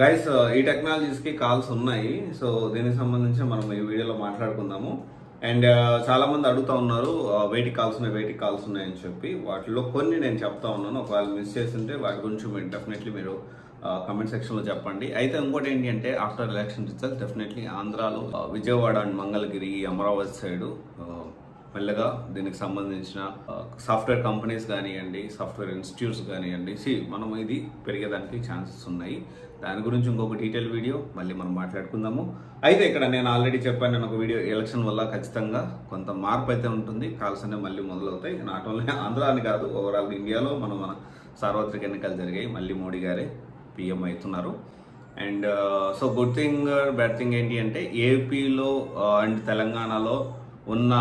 Guys ఈ టెక్నాలజీస్కి calls ఉన్నాయి. So దీనికి సంబంధించి మనం ఈ వీడియోలో మాట్లాడుకుందాము. అండ్ చాలా మంది అడుగుతా ఉన్నారు వేటికి కాల్స్ ఉన్నాయని చెప్పి. వాటిలో కొన్ని నేను చెప్తా ఉన్నాను. ఒకవేళ మిస్ చేస్తుంటే వాటి గురించి మీరు డెఫినెట్లీ మీరు కమెంట్ సెక్షన్లో చెప్పండి. అయితే ఇంకోటి ఏంటి అంటే ఆఫ్టర్ ఎలక్షన్ రిజల్ట్ డెఫినెట్లీ ఆంధ్రాలో విజయవాడ అండ్ మంగళగిరి అమరావతి సైడు మెల్లగా దీనికి సంబంధించిన సాఫ్ట్వేర్ కంపెనీస్ కానివ్వండి, సాఫ్ట్వేర్ ఇన్స్టిట్యూట్స్ కానివ్వండి, మనం ఇది పెరిగేదానికి ఛాన్సెస్ ఉన్నాయి. దాని గురించి ఇంకొక డీటెయిల్ వీడియో మళ్ళీ మనం మాట్లాడుకుందాము. అయితే ఇక్కడ నేను ఆల్రెడీ చెప్పాను, నేను ఒక వీడియో ఎలక్షన్ వల్ల ఖచ్చితంగా కొంత మార్పు అయితే ఉంటుంది. కాల్స్ అనేవి మళ్ళీ మొదలవుతాయి. నాట్ ఓన్లీ ఆంధ్ర అని కాదు, ఓవరాల్ ఇండియాలో మన సార్వత్రిక ఎన్నికలు జరిగాయి. మళ్ళీ మోడీ గారే పిఎం అవుతున్నారు. And so good thing bad thing ఏంటి అంటే ఏపీలో అండ్ తెలంగాణలో ఉన్న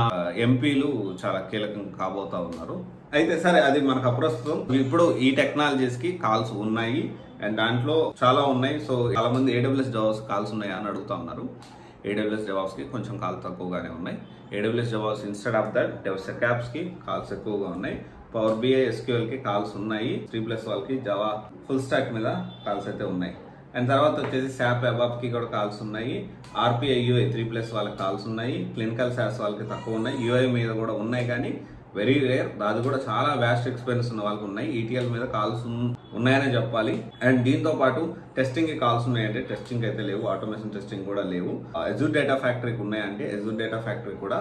ఎంపీలు చాలా కీలకం కాబోతా ఉన్నారు. అయితే సరే, అది మనకు అప్రస్తుతం. ఇప్పుడు ఈ టెక్నాలజీస్కి కాల్స్ ఉన్నాయి అండ్ దాంట్లో చాలా ఉన్నాయి. సో చాలా మంది AWS జాబ్స్ కాల్స్ ఉన్నాయి అని అడుగుతా ఉన్నారు. AWS జాబ్స్కి కొంచెం కాల్స్ తక్కువగానే ఉన్నాయి. AWS jobs instead of that DevSecOpsకి కాల్స్ ఎక్కువగా ఉన్నాయి. పవర్ BI SQLకి కాల్స్ ఉన్నాయి. 3+ వాళ్ళకి జావా ఫుల్ స్టాక్ మీద కాల్స్ అయితే ఉన్నాయి. అండ్ తర్వాత వచ్చేసి SAP ABAPకి కూడా కాల్స్ ఉన్నాయి. RPA UI 3+ వాళ్ళకి కాల్స్ ఉన్నాయి. క్లినికల్ SaaS వాళ్ళకి తక్కువ ఉన్నాయి. UI మీద కూడా ఉన్నాయి, కానీ వెరీ రేర్. అది కూడా చాలా వ్యాస్ట్ ఎక్స్పీరియన్స్ ఉన్న వాళ్ళకి ఉన్నాయి. ETL మీద కాల్స్ ఉన్నాయనే చెప్పాలి. అండ్ దీంతో పాటు టెస్టింగ్కి కాల్స్ ఉన్నాయంటే టెస్టింగ్ అయితే లేవు. ఆటోమేషన్ టెస్టింగ్ కూడా లేవు. Azure డేటా ఫ్యాక్టరీకి ఉన్నాయంటే Azure డేటా ఫ్యాక్టరీ కూడా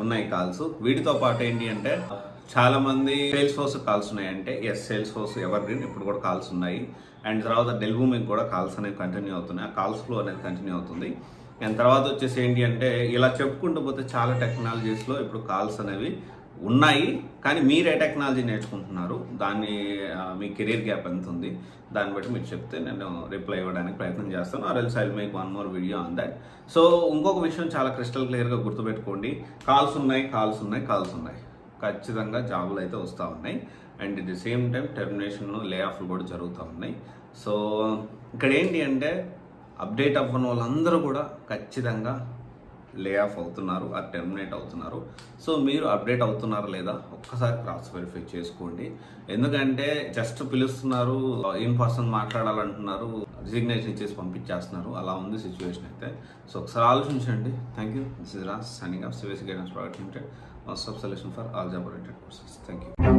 ఉన్నాయి కాల్స్. వీటితో పాటు ఏంటి అంటే చాలా మంది సేల్స్ ఫోర్స్ కాల్స్ ఉన్నాయంటే సేల్స్ ఫోర్స్ ఎవర్ గ్రీన్ ఇప్పుడు కూడా కాల్స్ ఉన్నాయి. అండ్ తర్వాత డెల్బూమికి కూడా కాల్స్ అనేవి కంటిన్యూ అవుతున్నాయి. ఆ కాల్స్ ఫ్లో అనేది కంటిన్యూ అవుతుంది. అండ్ తర్వాత వచ్చేసి ఏంటి అంటే ఇలా చెప్పుకుంటూ పోతే చాలా టెక్నాలజీస్లో ఇప్పుడు కాల్స్ అనేవి ఉన్నాయి. కానీ మీరు ఏ టెక్నాలజీ నేర్చుకుంటున్నారు, దాన్ని మీ కెరీర్ గ్యాప్ ఎంత ఉంది, దాన్ని బట్టి మీరు చెప్తే నేను రిప్లై ఇవ్వడానికి ప్రయత్నం చేస్తాను. Or else I will make one more video on that. So ఇంకొక విషయం చాలా క్రిస్టల్ క్లియర్గా గుర్తుపెట్టుకోండి. కాల్స్ ఉన్నాయి. ఖచ్చితంగా జాబులు అయితే వస్తూ ఉన్నాయి. And at the same time termination లే ఆఫ్లు కూడా జరుగుతూ ఉన్నాయి. సో ఇక్కడ ఏంటి అంటే అప్డేట్ అవ్వని వాళ్ళందరూ కూడా ఖచ్చితంగా లే ఆఫ్ అవుతున్నారు, ఆ టెర్మినేట్ అవుతున్నారు. సో మీరు అప్డేట్ అవుతున్నారా లేదా ఒక్కసారి క్రాస్ వెరిఫై చేసుకోండి. ఎందుకంటే జస్ట్ పిలుస్తున్నారు, ఇన్ పర్సన్ మాట్లాడాలంటున్నారు, రిజిగ్నేషన్ ఇచ్చేసి పంపించేస్తున్నారు. అలా ఉంది సిచ్యువేషన్ అయితే. సో ఒకసారి ఆలోచించండి. Thank you. This is Raj signing off CVC guidance private limited, one stop solution for all job oriented courses. Thank you.